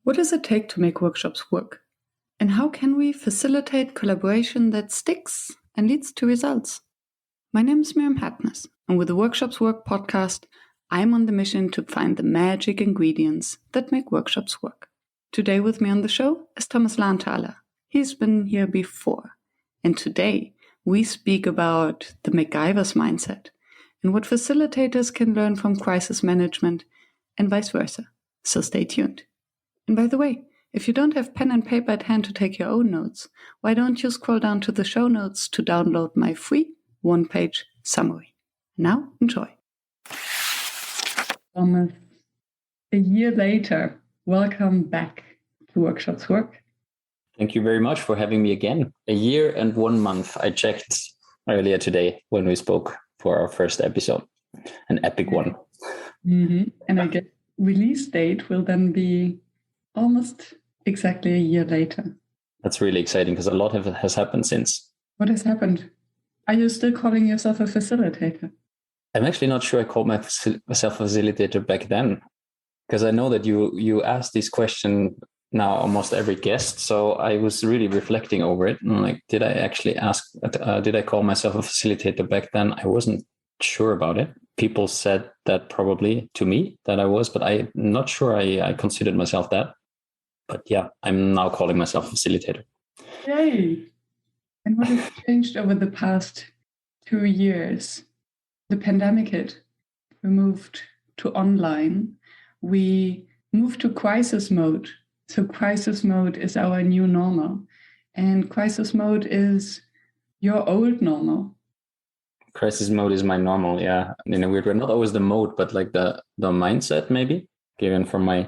What does it take to make workshops work? And how can we facilitate collaboration that sticks and leads to results? My name is Miriam Hartness, and with the Workshops Work podcast, I'm on the mission to find the magic ingredients that make workshops work. Today with me on the show is Thomas Lahnthaler. He's been here before. And today we speak about the MacGyver's mindset and what facilitators can learn from crisis management and vice versa. So stay tuned. And by the way, if you don't have pen and paper at hand to take your own notes, why don't you scroll down to the show notes to download my free one-page summary. Now, enjoy. Thomas, a year later, welcome back to Workshops Work. Thank you very much for having me again. A year and 1 month. I checked earlier today when we spoke for our first episode. An epic one. Mm-hmm. And I guess release date will then be almost exactly a year later. That's really exciting because a lot has happened since. What has happened? Are you still calling yourself a facilitator? I'm actually not sure I called myself a facilitator back then, because I know that you asked this question now almost every guest. So I was really reflecting over it. And like, did I actually did I call myself a facilitator back then? I wasn't sure about it. People said that probably to me that I was, but I'm not sure I considered myself that. But yeah, I'm now calling myself a facilitator. Yay! And what has changed over the past 2 years? The pandemic hit. We moved to online. We moved to crisis mode. So crisis mode is our new normal. And crisis mode is your old normal. Crisis mode is my normal, yeah. In a weird way, not always the mode, but like the mindset maybe, given from my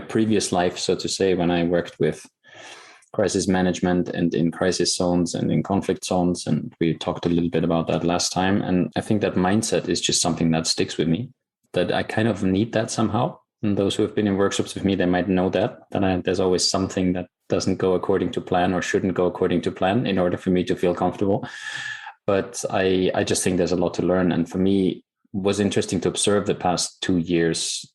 previous life, so to say, when I worked with crisis management and in crisis zones and in conflict zones. And we talked a little bit about that last time. And I think that mindset is just something that sticks with me, that I kind of need that somehow. And those who have been in workshops with me, they might know that there's always something that doesn't go according to plan or shouldn't go according to plan in order for me to feel comfortable. But I just think there's a lot to learn. And for me, it was interesting to observe the past 2 years,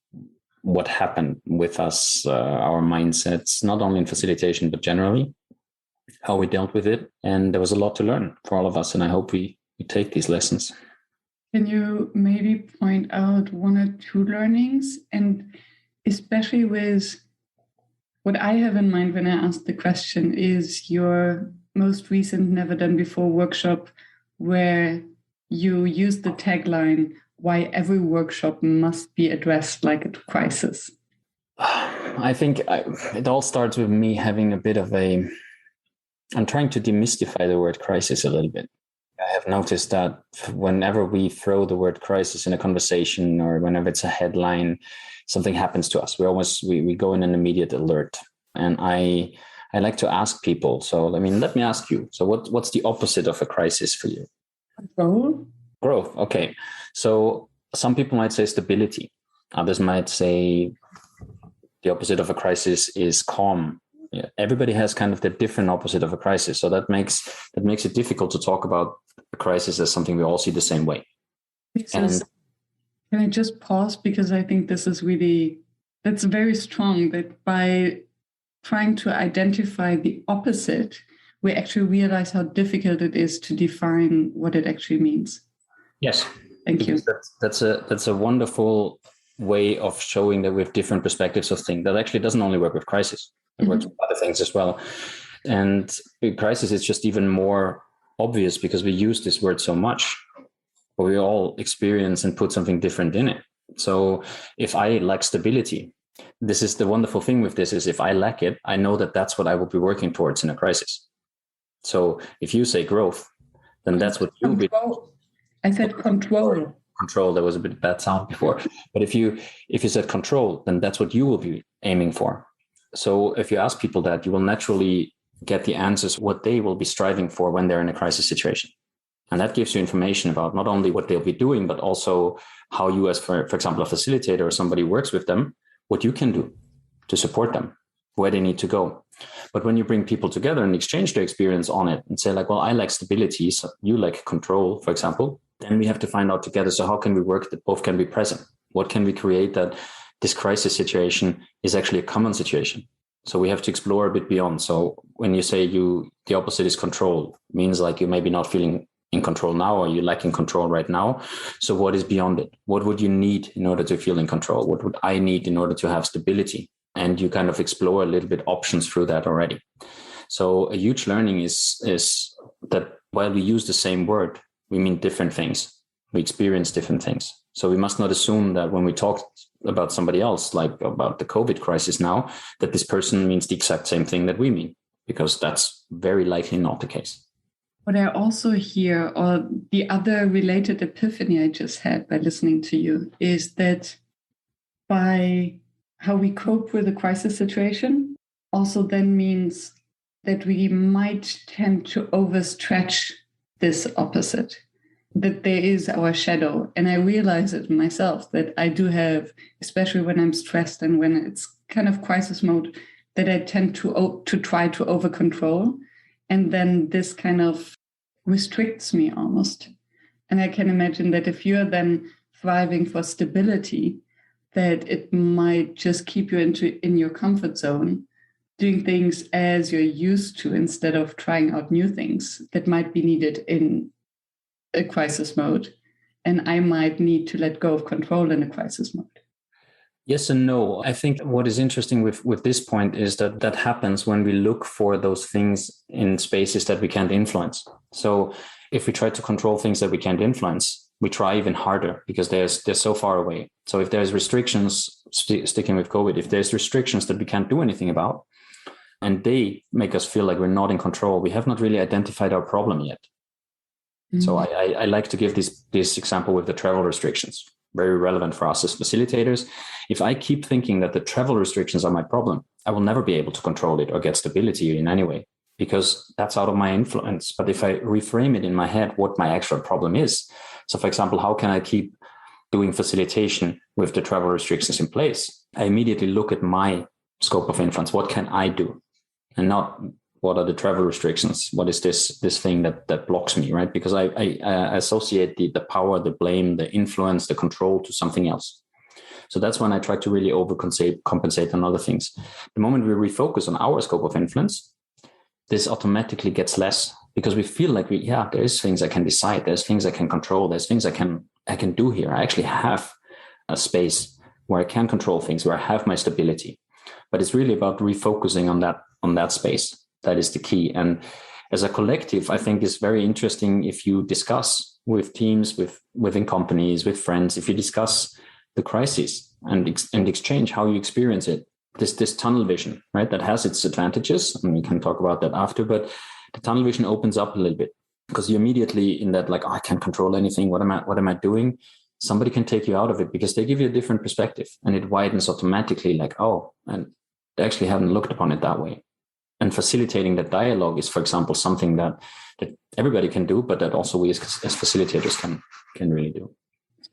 what happened with us, our mindsets, not only in facilitation, but generally, how we dealt with it. And there was a lot to learn for all of us. And I hope we take these lessons. Can you maybe point out 1 or 2 learnings? And especially with what I have in mind when I ask the question is your most recent Never Done Before workshop, where you used the tagline, why every workshop must be addressed like a crisis. I think it all starts with me having a bit of I'm trying to demystify the word crisis a little bit. I have noticed that whenever we throw the word crisis in a conversation or whenever it's a headline, something happens to us. We go in an immediate alert. And I like to ask people. So, I mean, let me ask you. So what's the opposite of a crisis for you? Growth. Okay. So some people might say stability. Others might say the opposite of a crisis is calm. Yeah. Everybody has kind of the different opposite of a crisis. So that makes it difficult to talk about a crisis as something we all see the same way. Can I just pause? Because I think this is that's very strong, that by trying to identify the opposite, we actually realize how difficult it is to define what it actually means. Yes. Thank you. That's a wonderful way of showing that we have different perspectives of things. That actually doesn't only work with crisis. It works with other things as well. And with crisis is just even more obvious because we use this word so much. But we all experience and put something different in it. So if I lack stability, this is the wonderful thing with this is if I lack it, I know that that's what I will be working towards in a crisis. So if you say growth, then that's what you'll be. I said control. Control, there was a bit bad sound before. But if you said control, then that's what you will be aiming for. So if you ask people that, you will naturally get the answers, what they will be striving for when they're in a crisis situation. And that gives you information about not only what they'll be doing, but also how you as, for example, a facilitator or somebody who works with them, what you can do to support them, where they need to go. But when you bring people together and exchange their experience on it and say like, well, I like stability, so you like control, for example, then we have to find out together. So how can we work that both can be present? What can we create that this crisis situation is actually a common situation? So we have to explore a bit beyond. So when you say the opposite is control, means like you maybe not feeling in control now, or you lacking control right now. So what is beyond it? What would you need in order to feel in control? What would I need in order to have stability? And you kind of explore a little bit options through that already. So a huge learning is that while we use the same word, we mean different things. We experience different things. So we must not assume that when we talk about somebody else, like about the COVID crisis now, that this person means the exact same thing that we mean, because that's very likely not the case. What I also hear, or the other related epiphany I just had by listening to you, is that by how we cope with a crisis situation also then means that we might tend to overstretch this opposite, that there is our shadow. And I realize it myself that I do have, especially when I'm stressed and when it's kind of crisis mode, that I tend to try to over control. And then this kind of restricts me almost. And I can imagine that if you're then thriving for stability, that it might just keep you in your comfort zone, doing things as you're used to instead of trying out new things that might be needed in a crisis mode. And I might need to let go of control in a crisis mode. Yes and no. I think what is interesting with this point is that happens when we look for those things in spaces that we can't influence. So if we try to control things that we can't influence, we try even harder because they're so far away. So if there's restrictions, sticking with COVID, if there's restrictions that we can't do anything about, and they make us feel like we're not in control, we have not really identified our problem yet. Mm-hmm. So I like to give this example with the travel restrictions, very relevant for us as facilitators. If I keep thinking that the travel restrictions are my problem, I will never be able to control it or get stability in any way, because that's out of my influence. But if I reframe it in my head, what my actual problem is. So for example, how can I keep doing facilitation with the travel restrictions in place? I immediately look at my scope of influence. What can I do? And not what are the travel restrictions? What is this thing that blocks me, right? Because I associate the power, the blame, the influence, the control to something else. So that's when I try to really overcompensate on other things. The moment we refocus on our scope of influence, this automatically gets less, because we feel like there's things I can decide, there's things I can control, there's things I can do here. I actually have a space where I can control things, where I have my stability. But it's really about refocusing on that space. That is the key. And as a collective, I think it's very interesting if you discuss with teams, within companies, with friends, if you discuss the crisis and exchange how you experience it. This tunnel vision, right? That has its advantages, and we can talk about that after, but the tunnel vision opens up a little bit, because you immediately in that, like, I can't control anything. What am I doing? Somebody can take you out of it because they give you a different perspective, and it widens automatically, like, oh, and they actually haven't looked upon it that way. And facilitating that dialogue is, for example, something that everybody can do, but that also we as facilitators can really do.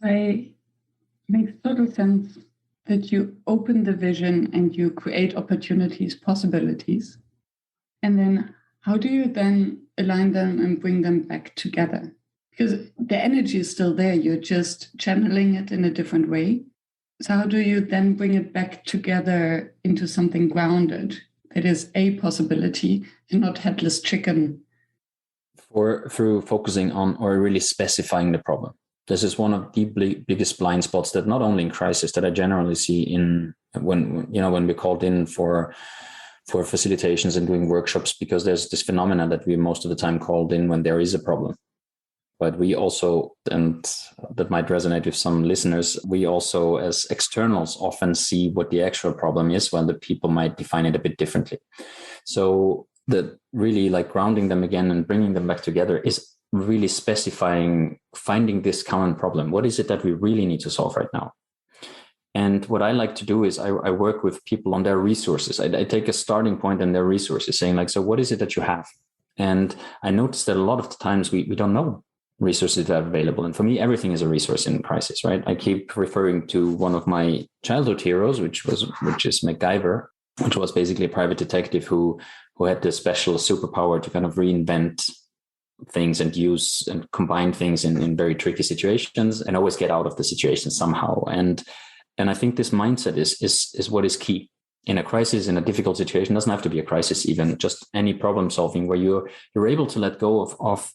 It makes total sense that you open the vision and you create opportunities, possibilities. And then how do you then align them and bring them back together? Because the energy is still there. You're just channeling it in a different way. So how do you then bring it back together into something grounded that is a possibility and not headless chicken? Through focusing on or really specifying the problem. This is one of the biggest blind spots that not only in crisis, that I generally see when we're called in for facilitations and doing workshops, because there's this phenomena that we most of the time called in when there is a problem. But we also, and that might resonate with some listeners, we also as externals often see what the actual problem is, while the people might define it a bit differently. So that really, like, grounding them again and bringing them back together is really specifying, finding this common problem. What is it that we really need to solve right now? And what I like to do is I work with people on their resources. I take a starting point in their resources, saying, like, so what is it that you have? And I noticed that a lot of the times we don't know resources that are available. And for me, everything is a resource in crisis, right? I keep referring to one of my childhood heroes, which is MacGyver, which was basically a private detective who had this special superpower to kind of reinvent things and use and combine things in very tricky situations and always get out of the situation somehow. And I think this mindset is what is key. in a crisis, in a difficult situation, doesn't have to be a crisis, even just any problem solving where you're able to let go of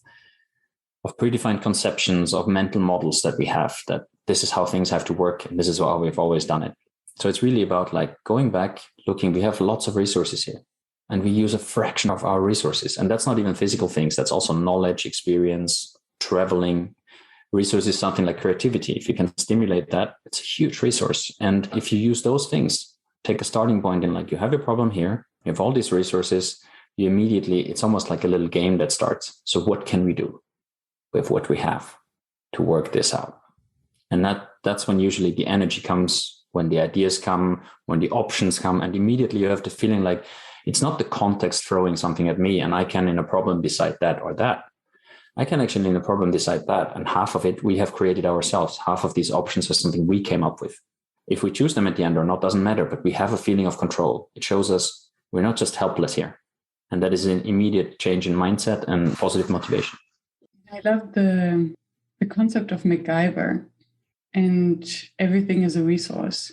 predefined conceptions, of mental models that we have, that this is how things have to work and this is how we've always done it. So it's really about like going back, looking, we have lots of resources here and we use a fraction of our resources. And that's not even physical things. That's also knowledge, experience, traveling. Resources, something like creativity. If you can stimulate that, it's a huge resource. And if you use those things, take a starting point in like, you have a problem here, you have all these resources, you immediately, it's almost like a little game that starts. So what can we do with what we have to work this out? And that's when usually the energy comes, when the ideas come, when the options come, and immediately you have the feeling like it's not the context throwing something at me and I can in a problem decide that or that. I can actually in a problem decide that. And half of it we have created ourselves. Half of these options are something we came up with. If we choose them at the end or not, doesn't matter, but we have a feeling of control. It shows us we're not just helpless here. And that is an immediate change in mindset and positive motivation. I love the concept of MacGyver and everything is a resource,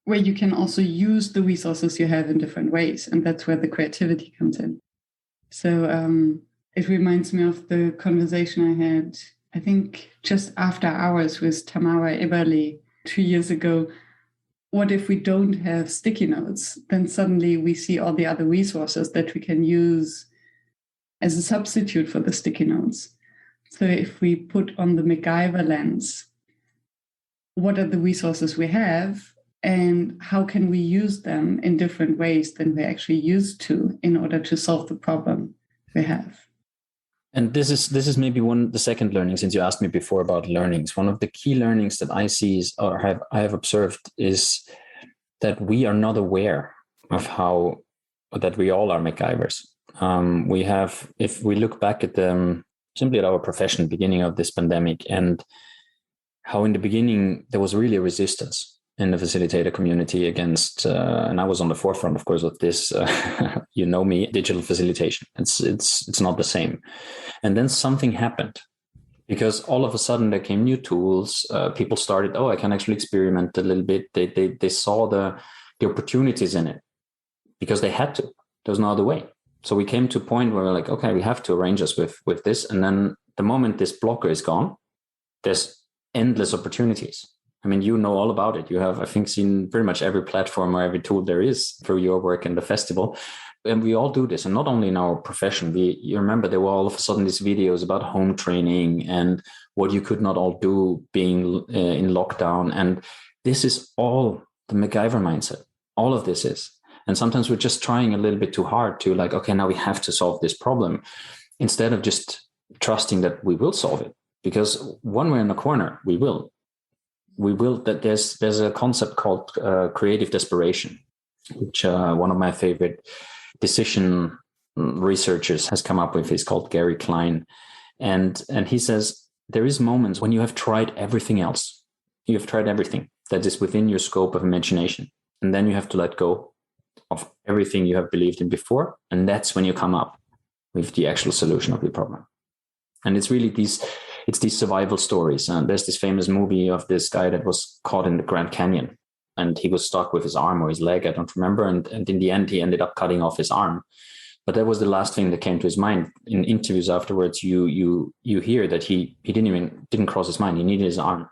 where you can also use the resources you have in different ways. And that's where the creativity comes in. So it reminds me of the conversation I had, I think, just after hours with Tamara Eberle 2 years ago. What if we don't have sticky notes? Then suddenly we see all the other resources that we can use as a substitute for the sticky notes. So if we put on the MacGyver lens, what are the resources we have and how can we use them in different ways than we're actually used to in order to solve the problem we have? And this is maybe the second learning, since you asked me before about learnings. One of the key learnings that I see I have observed is that we are not aware of that we all are MacGyvers. If we look back at simply at our profession, beginning of this pandemic, and how in the beginning there was really a resistance in the facilitator community against, and I was on the forefront, of course, of this, you know me, digital facilitation. It's not the same. And then something happened because all of a sudden there came new tools. People started, I can actually experiment a little bit. They saw the opportunities in it because they had to. There was no other way. So we came to a point where we're like, okay, we have to arrange us with this. And then the moment this blocker is gone, there's endless opportunities. I mean, you know all about it. You have, I think, seen pretty much every platform or every tool there is through your work in the festival. And we all do this. And not only in our profession, you remember there were all of a sudden these videos about home training and what you could not all do being in lockdown. And this is all the MacGyver mindset. All of this is. And sometimes we're just trying a little bit too hard to like, okay, now we have to solve this problem instead of just trusting that we will solve it. Because when we're in a corner, we will. That there's a concept called creative desperation, which one of my favorite decision researchers has come up with. He's called Gary Klein. And he says, there is moments when you have tried everything else. You have tried everything that is within your scope of imagination. And then you have to let go of everything you have believed in before. And that's when you come up with the actual solution of the problem. And it's really these survival stories. And there's this famous movie of this guy that was caught in the Grand Canyon and he was stuck with his arm or his leg, I don't remember. And in the end, he ended up cutting off his arm. But that was the last thing that came to his mind. In interviews afterwards, you hear that he didn't cross his mind. He needed his arm.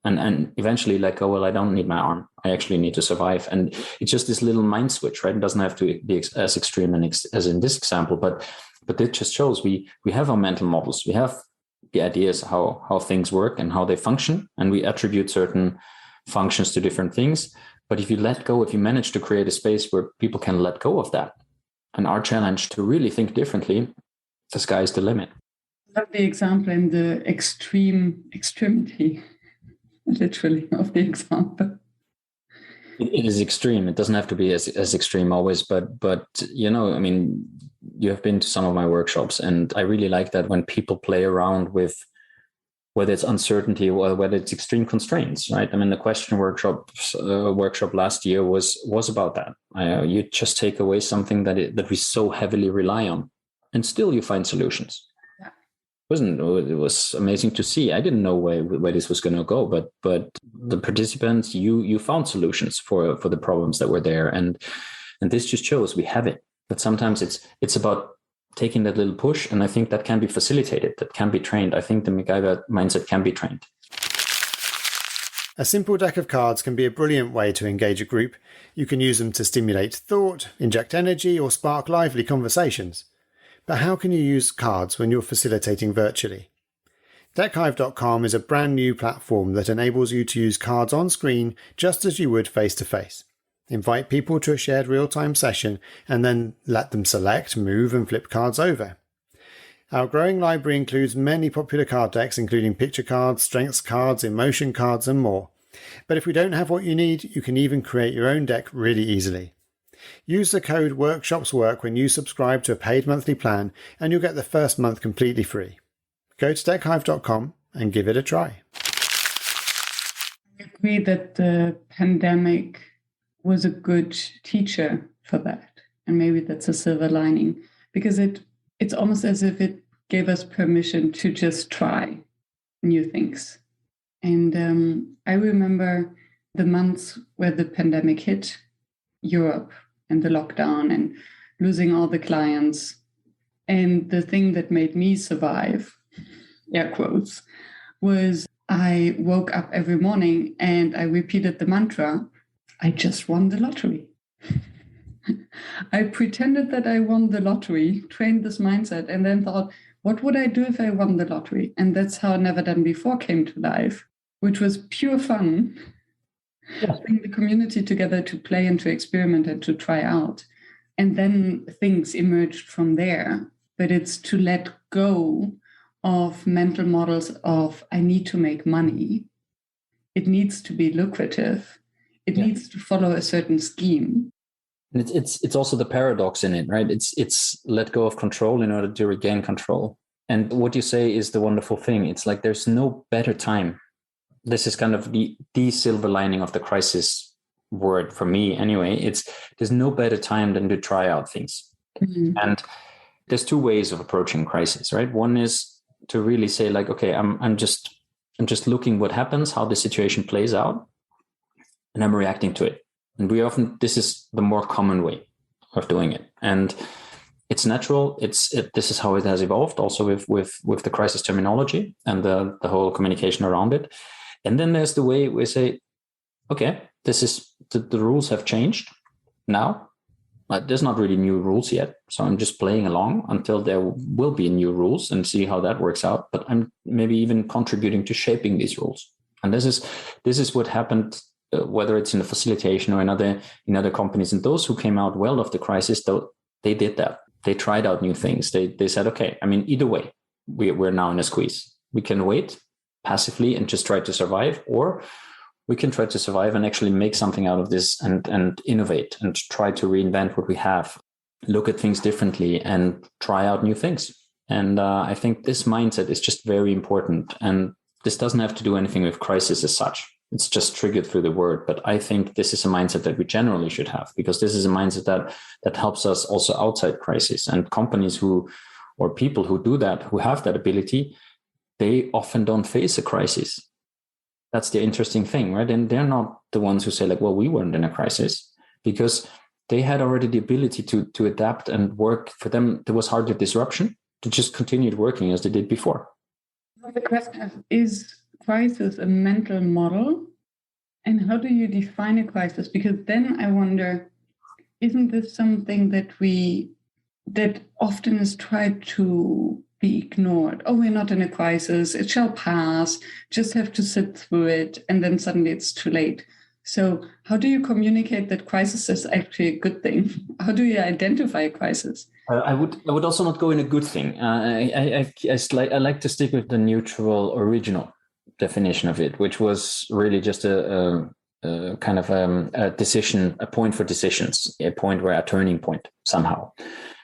And eventually like, well, I don't need my arm. I actually need to survive. And it's just this little mind switch, right? It doesn't have to be as extreme as in this example, but it just shows we have our mental models. We have the ideas how things work and how they function. And we attribute certain functions to different things. But if you manage to create a space where people can let go of that, and our challenge to really think differently, the sky is the limit. I love the example in the extremity, literally, of the example. It is extreme. It doesn't have to be as extreme always, but you know, I mean, you have been to some of my workshops, and I really like that when people play around with whether it's uncertainty or whether it's extreme constraints, right? I mean, the question workshop last year was about that. You just take away something that we so heavily rely on, and still you find solutions. Yeah. It was amazing to see. I didn't know where this was going to go, but the participants, you found solutions for the problems that were there, and this just shows we have it. But sometimes it's about taking that little push, and I think that can be facilitated, that can be trained. I think the MacGyver mindset can be trained. A simple deck of cards can be a brilliant way to engage a group. You can use them to stimulate thought, inject energy, or spark lively conversations. But how can you use cards when you're facilitating virtually? Deckhive.com is a brand new platform that enables you to use cards on screen just as you would face-to-face. Invite people to a shared real-time session and then let them select, move and flip cards over. Our growing library includes many popular card decks, including picture cards, strengths cards, emotion cards and more. But if we don't have what you need, you can even create your own deck really easily. Use the code WORKSHOPSWORK when you subscribe to a paid monthly plan and you'll get the first month completely free. Go to deckhive.com and give it a try. I agree that the pandemic was a good teacher for that. And maybe that's a silver lining, because it's almost as if it gave us permission to just try new things. And I remember the months where the pandemic hit Europe and the lockdown and losing all the clients. And the thing that made me survive, air quotes, was I woke up every morning and I repeated the mantra, I just won the lottery. I pretended that I won the lottery, trained this mindset, and then thought, what would I do if I won the lottery? And that's how Never Done Before came to life, which was pure fun. Yeah. Bring the community together to play and to experiment and to try out. And then things emerged from there. But it's to let go of mental models of, I need to make money. It needs to be lucrative. It needs to follow a certain scheme. And it's also the paradox in it, right? It's let go of control in order to regain control. And what you say is the wonderful thing. It's like there's no better time. This is kind of the silver lining of the crisis word for me anyway. There's no better time than to try out things. Mm-hmm. And there's two ways of approaching crisis, right? One is to really say like, okay, I'm just looking what happens, how the situation plays out, and I'm reacting to it. And this is the more common way of doing it. And it's natural. This is how it has evolved also with the crisis terminology and the whole communication around it. And then there's the way we say, okay, this is the rules have changed now. There's not really new rules yet. So I'm just playing along until there will be new rules and see how that works out. But I'm maybe even contributing to shaping these rules. And this is what happened, whether it's in the facilitation or in other companies. And those who came out well of the crisis, though, they did that. They tried out new things. They said, okay, I mean, either way, we're now in a squeeze. We can wait passively and just try to survive, or we can try to survive and actually make something out of this and innovate and try to reinvent what we have, look at things differently and try out new things. And I think this mindset is just very important. And this doesn't have to do anything with crisis as such. It's just triggered through the word. But I think this is a mindset that we generally should have, because this is a mindset that helps us also outside crisis. And companies or people who do that, who have that ability, they often don't face a crisis. That's the interesting thing, right? And they're not the ones who say like, well, we weren't in a crisis, because they had already the ability to adapt and work. For them, there was hardly disruption to just continue working as they did before. The question is crisis a mental model? And how do you define a crisis? Because then I wonder, isn't this something that often is tried to be ignored? Oh, we're not in a crisis. It shall pass. Just have to sit through it. And then suddenly it's too late. So how do you communicate that crisis is actually a good thing? How do you identify a crisis? I would also not go in a good thing. I like to stick with the neutral original definition of it, which was really just a kind of a decision, a point for decisions, a point where a turning point somehow.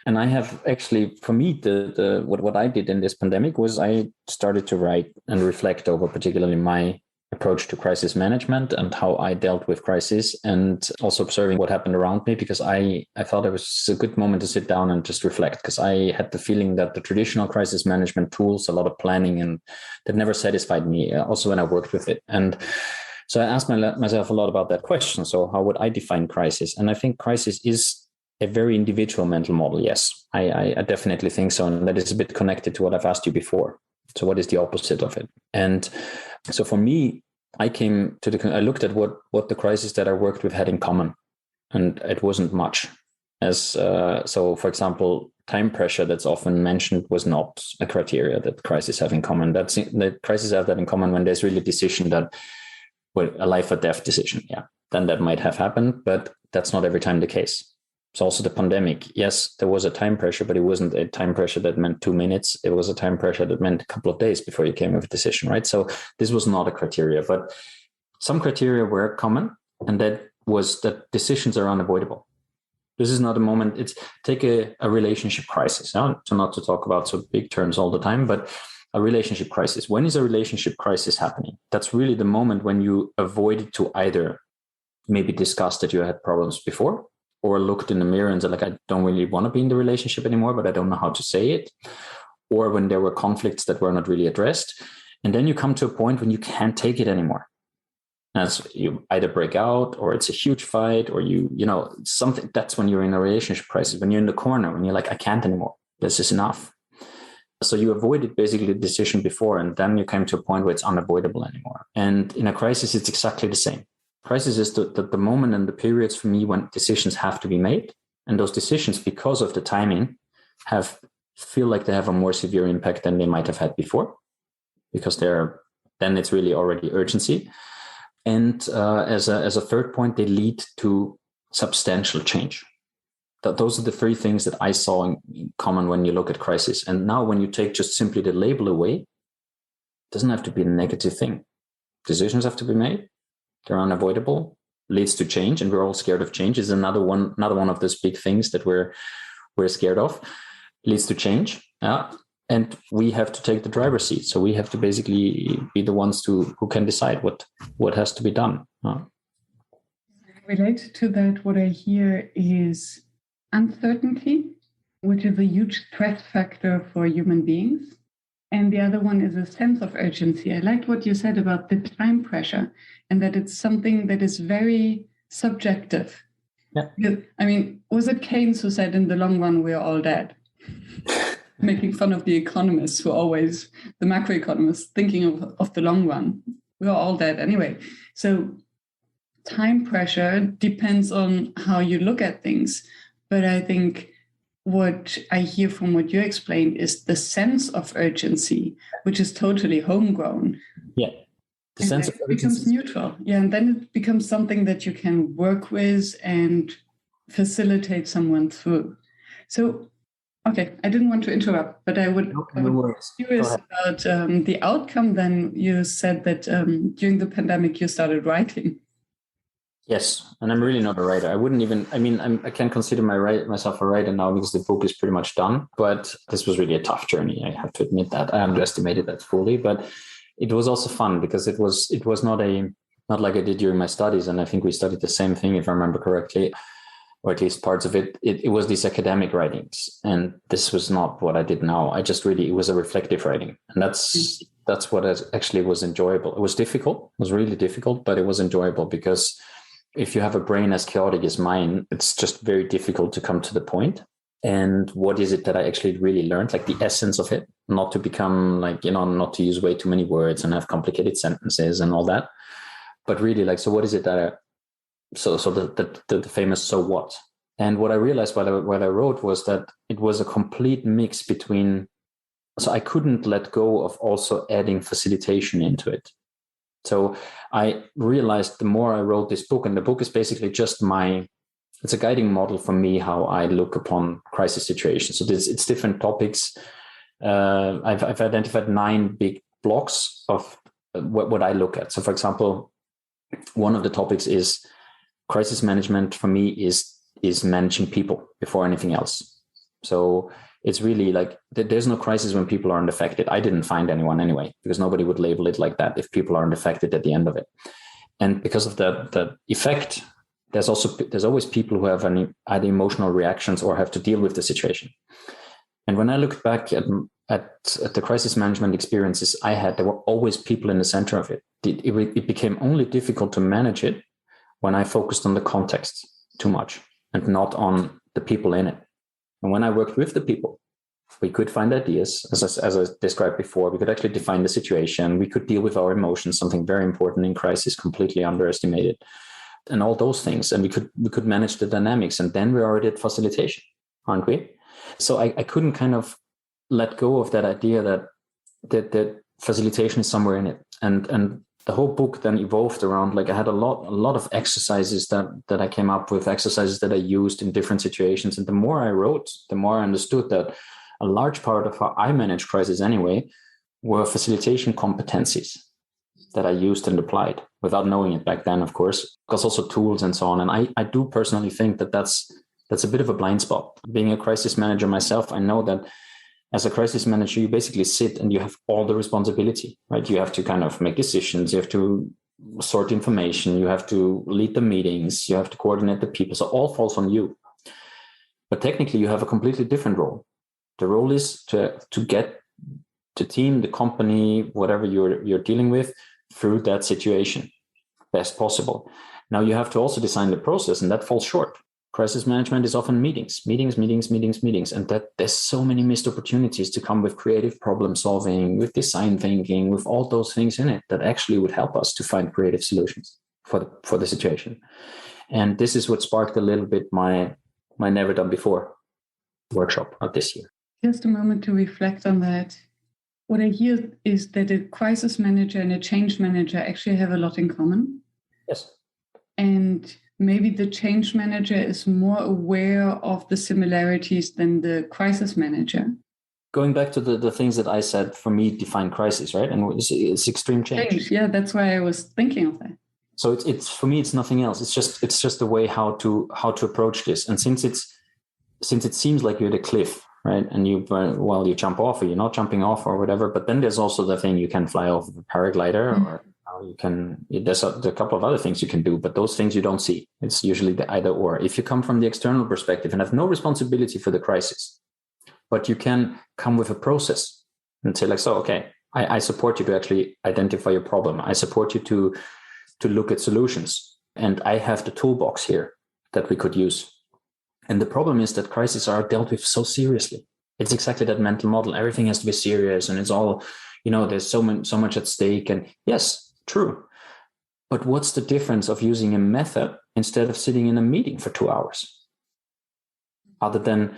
And I have actually, for me, what I did in this pandemic was I started to write and reflect over particularly my approach to crisis management and how I dealt with crisis, and also observing what happened around me, because I thought it was a good moment to sit down and just reflect, because I had the feeling that the traditional crisis management tools, a lot of planning, and that never satisfied me, also when I worked with it. And so I asked myself a lot about that question. So how would I define crisis? And I think crisis is a very individual mental model. Yes, I definitely think so. And that is a bit connected to what I've asked you before. So what is the opposite of it? And so for me, I looked at what the crisis that I worked with had in common, and it wasn't much. So for example, time pressure that's often mentioned was not a criteria that crises have in common. That crises have that in common when there's really a decision a life or death decision. Yeah, then that might have happened, but that's not every time the case. So also the pandemic, yes, there was a time pressure, but it wasn't a time pressure that meant 2 minutes. It was a time pressure that meant a couple of days before you came with a decision, right? So this was not a criteria, but some criteria were common, and that was that decisions are unavoidable. This is not a moment. Take a relationship crisis. So not to talk about so big terms all the time, but a relationship crisis. When is a relationship crisis happening? That's really the moment when you avoided to either maybe discuss that you had problems before, or looked in the mirror and said, like, I don't really want to be in the relationship anymore, but I don't know how to say it. Or when there were conflicts that were not really addressed. And then you come to a point when you can't take it anymore. As you either break out, or it's a huge fight, or something. That's when you're in a relationship crisis, when you're in the corner, when you're like, I can't anymore. This is enough. So you avoided basically the decision before, and then you came to a point where it's unavoidable anymore. And in a crisis, it's exactly the same. Crisis is the moment and the periods for me when decisions have to be made. And those decisions, because of the timing, feel like they have a more severe impact than they might have had before, because then it's really already urgency. And as a third point, they lead to substantial change. Those are the three things that I saw in common when you look at crisis. And now when you take just simply the label away, it doesn't have to be a negative thing. Decisions have to be made. They're unavoidable, leads to change, and we're all scared of change. Is another one of those big things that we're scared of. Leads to change, and we have to take the driver's seat. So we have to basically be the ones who can decide what has to be done. Related to that, what I hear is uncertainty, which is a huge stress factor for human beings. And the other one is a sense of urgency. I liked what you said about the time pressure, and that it's something that is very subjective. Yeah. I mean, was it Keynes who said, in the long run, we're all dead? Making fun of the economists who always, the macroeconomists, thinking of the long run. We're all dead anyway. So time pressure depends on how you look at things. But I think what I hear from what you explained is the sense of urgency, which is totally homegrown. Yeah. The and sense of urgency becomes neutral. Yeah. And then it becomes something that you can work with and facilitate someone through. So, okay, I didn't want to interrupt, but I would be curious about the outcome. Then you said that during the pandemic, you started writing. Yes, and I'm really not a writer. I can't consider myself a writer now because the book is pretty much done, but this was really a tough journey. I have to admit that. I underestimated that fully, but it was also fun because it was not like I did during my studies. And I think we studied the same thing, if I remember correctly, or at least parts of it. It was these academic writings, and this was not what I did now. It was a reflective writing. And that's what actually was enjoyable. It was difficult. It was really difficult, but it was enjoyable because if you have a brain as chaotic as mine, it's just very difficult to come to the point. And what is it that I actually really learned? Like the essence of it, not to become not to use way too many words and have complicated sentences and all that. But really so what is it that the famous so what? And what I realized while I wrote was that it was a complete mix between, so I couldn't let go of also adding facilitation into it. So I realized the more I wrote this book, and the book is basically just it's a guiding model for me, how I look upon crisis situations. So it's different topics. I've identified 9 big blocks of what I look at. So for example, one of the topics is crisis management for me is managing people before anything else. So It's really like there's no crisis when people aren't affected. I didn't find anyone anyway, because nobody would label it like that if people aren't affected at the end of it. And because of the effect, there's always people who have either emotional reactions or have to deal with the situation. And when I looked back at the crisis management experiences I had, there were always people in the center of it. It became only difficult to manage it when I focused on the context too much and not on the people in it. And when I worked with the people, we could find ideas, as I described before. We could actually define the situation. We could deal with our emotions, something very important in crisis, completely underestimated, and all those things. And we could manage the dynamics. And then we're already at facilitation, aren't we? So I couldn't kind of let go of that idea that facilitation is somewhere in it. And the whole book then evolved around, like, I had a lot of exercises that I came up with, exercises that I used in different situations. And the more I wrote, the more I understood that a large part of how I manage crisis anyway were facilitation competencies that I used and applied without knowing it back then, of course, because also tools and so on. And I do personally think that that's a bit of a blind spot. Being a crisis manager myself, I know that as a crisis manager, you basically sit and you have all the responsibility, right? You have to kind of make decisions. You have to sort information. You have to lead the meetings. You have to coordinate the people. So all falls on you. But technically, you have a completely different role. The role is to get the team, the company, whatever you're dealing with, through that situation best possible. Now, you have to also design the process, and that falls short. Crisis management is often meetings, and that there's so many missed opportunities to come with creative problem solving, with design thinking, with all those things in it that actually would help us to find creative solutions for the situation. And this is what sparked a little bit my Never Done Before workshop of this year. Just a moment to reflect on that. What I hear is that a crisis manager and a change manager actually have a lot in common. Yes. And maybe the change manager is more aware of the similarities than the crisis manager. Going back to the things that I said, for me, define crisis, right? And it's extreme change. Yeah, that's why I was thinking of that. So it's for me, it's nothing else. It's just a way how to approach this. And since it seems like you're at a cliff, right? And you jump off, or you're not jumping off, or whatever. But then there's also the thing, you can fly off of a paraglider, or there's a couple of other things you can do, but those things you don't see. It's usually the either or. If you come from the external perspective and have no responsibility for the crisis, but you can come with a process and say, like, so, okay, I support you to actually identify your problem. I support you to look at solutions. And I have the toolbox here that we could use. And the problem is that crises are dealt with so seriously. It's exactly that mental model. Everything has to be serious, and it's all, there's so much at stake. And yes, true. But what's the difference of using a method instead of sitting in a meeting for 2 hours? Other than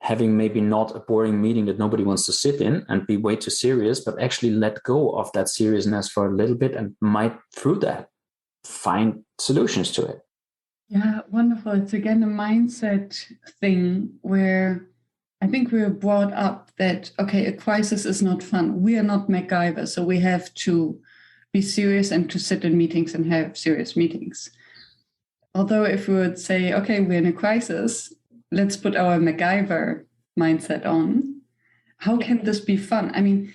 having maybe not a boring meeting that nobody wants to sit in and be way too serious, but actually let go of that seriousness for a little bit and might, through that, find solutions to it. Yeah, wonderful. It's again a mindset thing where I think we were brought up that, okay, a crisis is not fun. We are not MacGyver, so we have to be serious and to sit in meetings and have serious meetings. Although if we would say, okay, we're in a crisis, let's put our MacGyver mindset on. How can this be fun? I mean,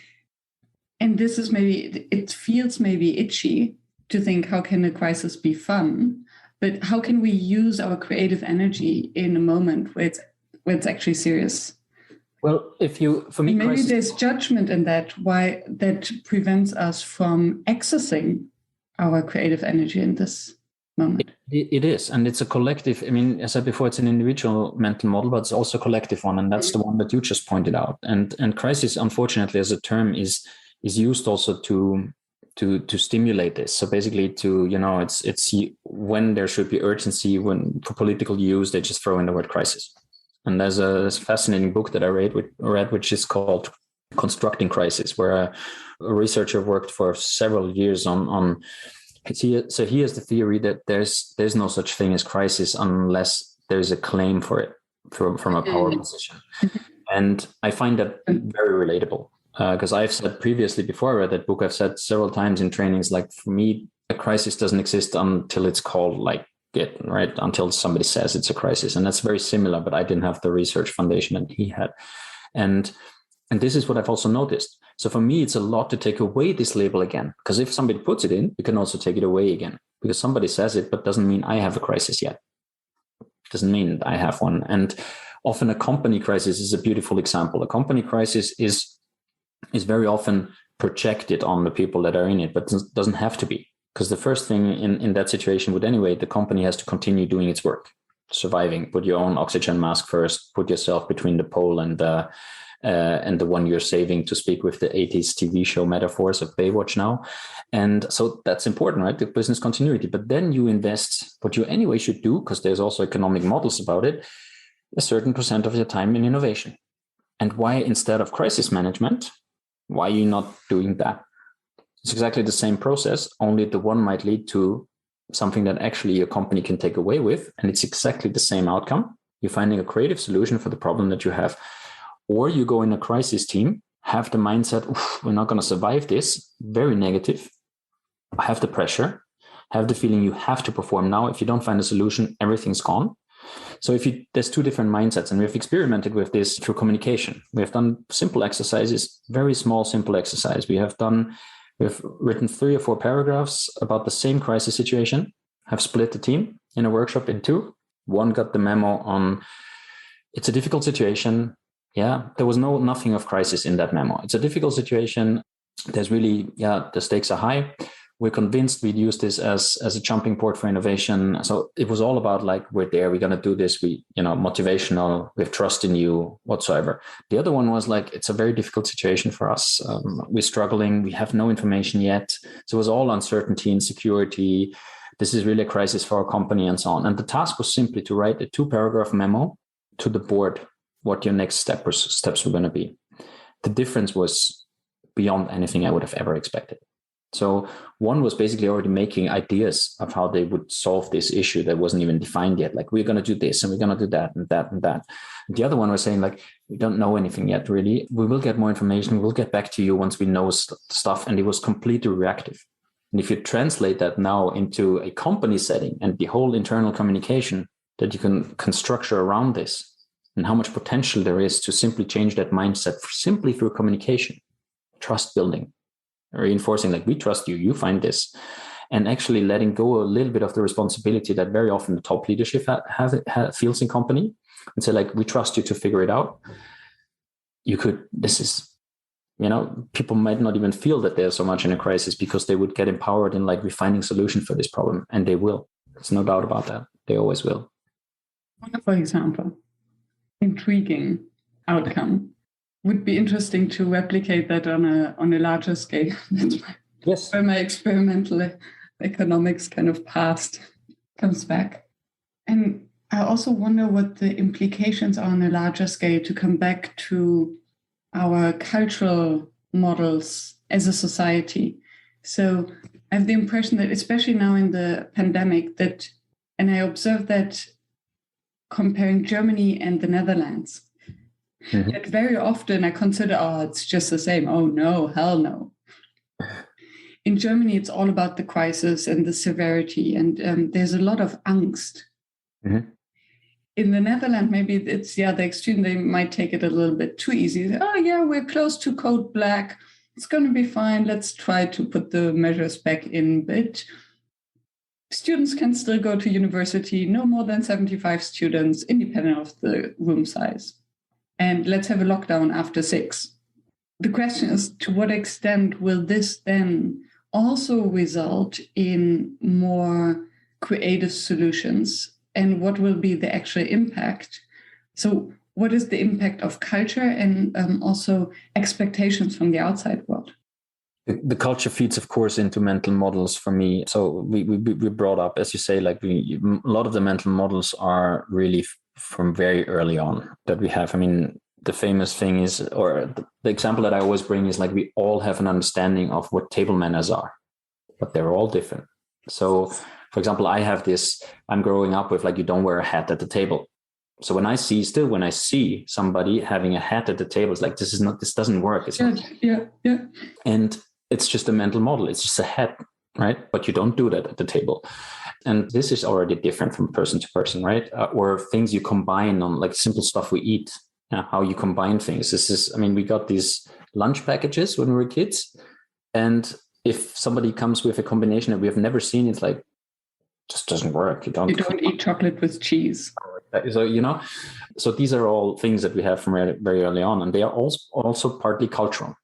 and this is maybe, it feels maybe itchy to think, how can a crisis be fun? But how can we use our creative energy in a moment where it's actually serious? Well, maybe crisis, there's judgment in that, why that prevents us from accessing our creative energy in this moment. It is, and it's a collective. I mean, as I said before, it's an individual mental model, but it's also a collective one, and that's the one that you just pointed out. And crisis, unfortunately, as a term, is used also to stimulate this. So basically, it's when there should be urgency, when for political use, they just throw in the word crisis. And there's a fascinating book that I read, which is called Constructing Crisis, where a researcher worked for several years on. So he has the theory that there's no such thing as crisis unless there's a claim for it from a power position. And I find that very relatable. Because I've said previously, before I read that book, I've said several times in trainings, like, for me, a crisis doesn't exist until it's called like it, right? Until somebody says it's a crisis. And that's very similar, but I didn't have the research foundation that he had. And this is what I've also noticed. So for me, it's a lot to take away this label again, because if somebody puts it in, you can also take it away again, because somebody says it, but doesn't mean I have a crisis yet. Doesn't mean I have one. And often a company crisis is a beautiful example. A company crisis is very often projected on the people that are in it, but doesn't have to be. Because the first thing in that situation would anyway, the company has to continue doing its work, surviving, put your own oxygen mask first, put yourself between the pole and the one you're saving, to speak with the 80s TV show metaphors of Baywatch now. And so that's important, right? The business continuity. But then you invest what you anyway should do, because there's also economic models about it, a certain percent of your time in innovation. And why, instead of crisis management, why are you not doing that? It's exactly the same process, only the one might lead to something that actually your company can take away with, and it's exactly the same outcome. You're finding a creative solution for the problem that you have. Or you go in a crisis team, have the mindset, we're not going to survive this, very negative, have the pressure, have the feeling you have to perform now. If you don't find a solution, everything's gone. So there's two different mindsets, and we've experimented with this through communication. We have done simple exercises, very small, simple exercise. We've written 3 or 4 paragraphs about the same crisis situation, have split the team in a workshop in 2. One got the memo on, it's a difficult situation. Yeah, there was nothing of crisis in that memo. It's a difficult situation. There's really, the stakes are high. We're convinced we'd use this as a jumping port for innovation. So it was all about like, we're there, we're going to do this. Motivational, we have trust in you whatsoever. The other one was like, it's a very difficult situation for us. We're struggling. We have no information yet. So it was all uncertainty, insecurity. This is really a crisis for our company and so on. And the task was simply to write a 2-paragraph memo to the board, what your next steps were going to be. The difference was beyond anything I would have ever expected. So one was basically already making ideas of how they would solve this issue that wasn't even defined yet. Like, we're going to do this and we're going to do that and that and that. The other one was saying like, we don't know anything yet, really. We will get more information. We'll get back to you once we know stuff. And it was completely reactive. And if you translate that now into a company setting and the whole internal communication that you can structure around this, and how much potential there is to simply change that mindset simply through communication, trust building, reinforcing like, we trust you, you find this, and actually letting go a little bit of the responsibility that very often the top leadership feels in company, and say like, we trust you to figure it out. People might not even feel that they're so much in a crisis, because they would get empowered in like, we're finding solution for this problem, and they will. There's no doubt about that. They always will. Wonderful example. Intriguing outcome. Would be interesting to replicate that on a larger scale. That's where my experimental economics kind of past comes back. And I also wonder what the implications are on a larger scale, to come back to our cultural models as a society. So I have the impression that, especially now in the pandemic, and I observed that comparing Germany and the Netherlands, that very often I consider, it's just the same. Oh no, hell no. In Germany, it's all about the crisis and the severity, and there's a lot of angst. Mm-hmm. In the Netherlands, maybe it's the extreme. They might take it a little bit too easy. We're close to code black. It's going to be fine. Let's try to put the measures back in, but students can still go to university, no more than 75 students, independent of the room size. And let's have a lockdown after 6. The question is, to what extent will this then also result in more creative solutions? And what will be the actual impact? So what is the impact of culture and also expectations from the outside world? The culture feeds, of course, into mental models for me. So we brought up, as you say, like a lot of the mental models are really from very early on that we have. I mean, the famous thing is, or the example that I always bring is like, we all have an understanding of what table manners are, but they're all different. So, for example, I'm growing up with like, you don't wear a hat at the table. So when I see somebody having a hat at the table, it's like, this doesn't work. It's not. Yeah. And it's just a mental model. It's just a hat, right? But you don't do that at the table. And this is already different from person to person, right? Or things you combine on, like simple stuff we eat. how you combine things. This is, I mean, we got these lunch packages when we were kids, and if somebody comes with a combination that we have never seen, it's like, just doesn't work. You don't eat chocolate with cheese. So, so these are all things that we have from very early on, and they are also partly cultural.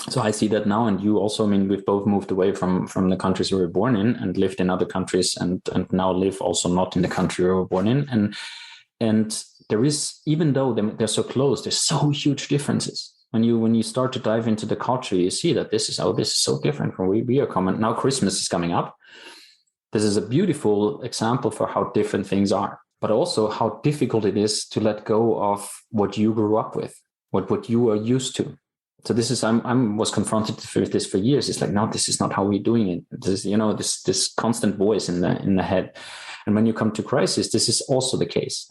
So I see that now, and you also, I mean, we've both moved away from the countries we were born in and lived in other countries, and now live also not in the country we were born in. And there is, even though they're so close, there's so huge differences. When you start to dive into the culture, you see that this is so different from where we are coming. Now Christmas is coming up. This is a beautiful example for how different things are, but also how difficult it is to let go of what you grew up with, what you are used to. So this is, I was confronted with this for years. It's like, no, this is not how we're doing it. This is, this constant voice in the head. And when you come to crisis, this is also the case.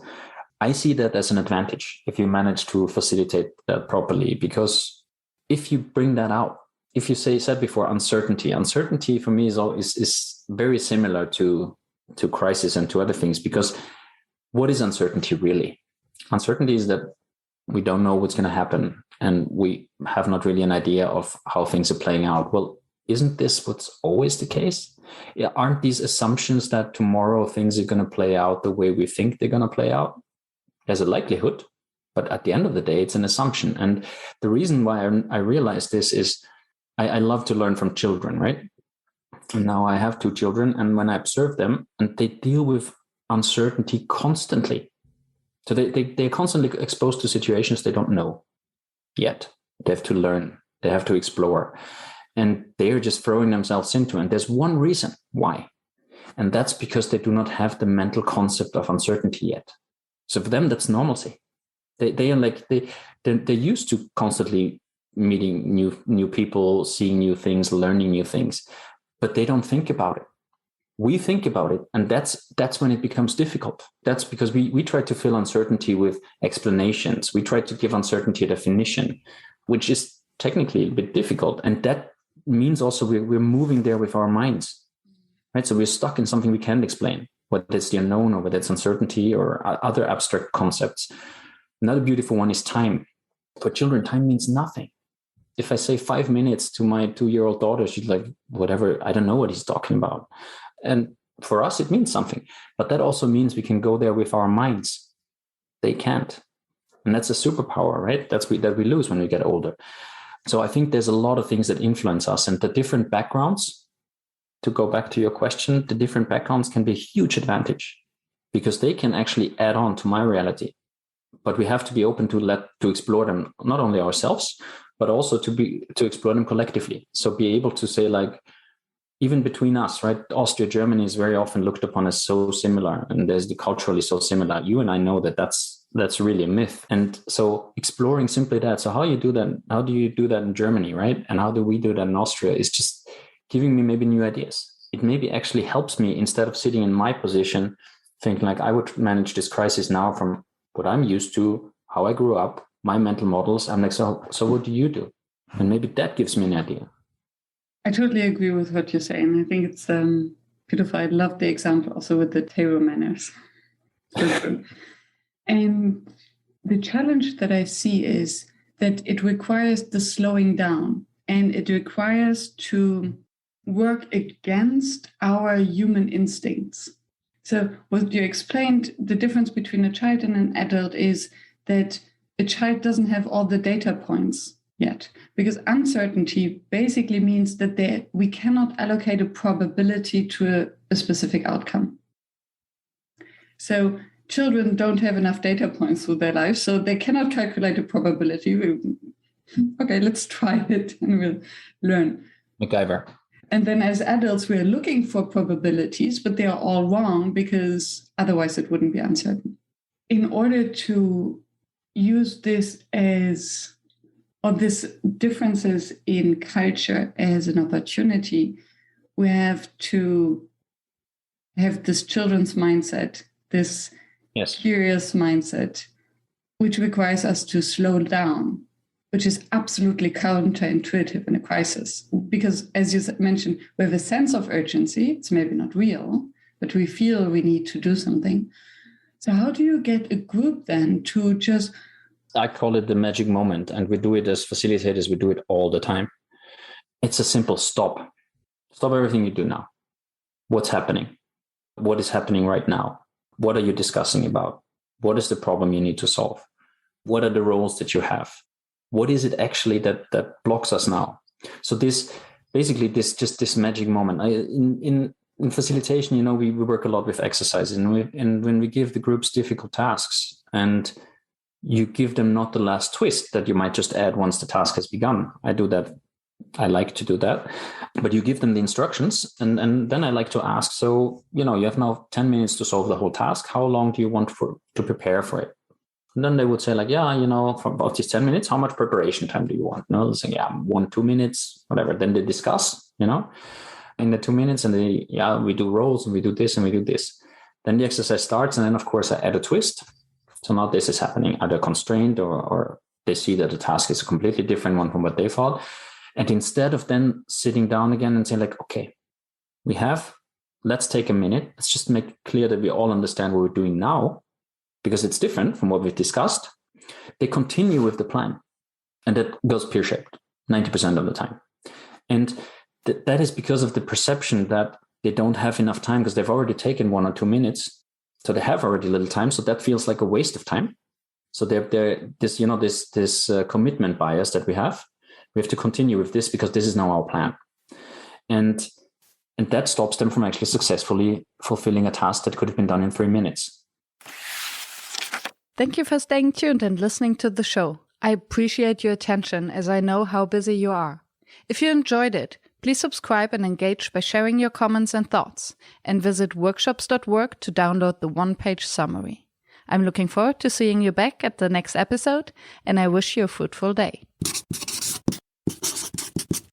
I see that as an advantage if you manage to facilitate that properly, because if you bring that out, if you said before, uncertainty for me is very similar to crisis and to other things, because what is uncertainty really? Uncertainty is that we don't know what's going to happen, and we have not really an idea of how things are playing out. Well, isn't this what's always the case? Aren't these assumptions that tomorrow things are going to play out the way we think they're going to play out? There's a likelihood, but at the end of the day, it's an assumption. And the reason why I realized this is I love to learn from children, right? And now I have 2 children, and when I observe them, and they deal with uncertainty constantly. So they're constantly exposed to situations they don't know yet. They have to learn, they have to explore, and they're just throwing themselves into it. And there's one reason why, and that's because they do not have the mental concept of uncertainty yet. So for them, that's normalcy. They're used to constantly meeting new people, seeing new things, learning new things, but they don't think about it. We think about it, and that's when it becomes difficult. That's because we try to fill uncertainty with explanations. We try to give uncertainty a definition, which is technically a bit difficult. And that means also we're moving there with our minds, right? So we're stuck in something we can't explain, whether it's the unknown or whether it's uncertainty or other abstract concepts. Another beautiful one is time. For children, time means nothing. If I say 5 minutes to my 2-year-old daughter, she's like, whatever, I don't know what he's talking about. And for us, it means something. But that also means we can go there with our minds. They can't. And that's a superpower, right? That we lose when we get older. So I think there's a lot of things that influence us, and the different backgrounds, to go back to your question, the different backgrounds can be a huge advantage because they can actually add on to my reality. But we have to be open to explore them, not only ourselves, but also to explore them collectively. So be able to say, like, even between us, right? Austria, Germany is very often looked upon as so similar, and there's the culturally so similar. You and I know that that's really a myth. And so exploring simply that. So how do you do that in Germany, right? And how do we do that in Austria is just giving me maybe new ideas. It maybe actually helps me, instead of sitting in my position, thinking like I would manage this crisis now from what I'm used to, how I grew up, my mental models. I'm like, so what do you do? And maybe that gives me an idea. I totally agree with what you're saying. I think it's beautiful. I love the example also with the table manners. And the challenge that I see is that it requires the slowing down, and it requires to work against our human instincts. So what you explained, the difference between a child and an adult is that a child doesn't have all the data points yet, because uncertainty basically means that we cannot allocate a probability to a specific outcome. So children don't have enough data points through their life, so they cannot calculate a probability. Okay, let's try it and we'll learn. MacGyver. And then as adults, we're looking for probabilities, but they are all wrong because otherwise it wouldn't be uncertain. In order to use this differences in culture as an opportunity, we have to have this children's mindset, this curious mindset, which requires us to slow down, which is absolutely counterintuitive in a crisis. Because as you mentioned, we have a sense of urgency. It's maybe not real, but we feel we need to do something. So how do you get a group then to just I call it the magic moment, and we do it as facilitators. We do it all the time. It's a simple stop. Stop everything you do now. What's happening? What is happening right now? What are you discussing about? What is the problem you need to solve? What are the roles that you have? What is it actually that blocks us now? So this magic moment. In facilitation, we work a lot with exercises, and when we give the groups difficult tasks, and you give them not the last twist that you might just add once the task has begun. I do that. I like to do that. But you give them the instructions, and then I like to ask, so, you have now 10 minutes to solve the whole task. How long do you want to prepare for it? And then they would say, like, for about these 10 minutes, how much preparation time do you want? They'll say, 1-2 minutes, whatever. Then they discuss, in the 2 minutes, and we do roles, and we do this, and we do this. Then the exercise starts, and then, of course, I add a twist. So now this is happening, either constrained or they see that the task is a completely different one from what they thought. And instead of then sitting down again and saying, like, okay, let's take a minute. Let's just make clear that we all understand what we're doing now, because it's different from what we've discussed. They continue with the plan, and that goes pear-shaped 90% of the time. And that is because of the perception that they don't have enough time, because they've already taken 1 or 2 minutes. So they have already little time. So that feels like a waste of time. So this commitment bias that we have to continue with this because this is now our plan. And that stops them from actually successfully fulfilling a task that could have been done in 3 minutes. Thank you for staying tuned and listening to the show. I appreciate your attention, as I know how busy you are. If you enjoyed it, please subscribe and engage by sharing your comments and thoughts, and visit workshops.work to download the one-page summary. I'm looking forward to seeing you back at the next episode, and I wish you a fruitful day.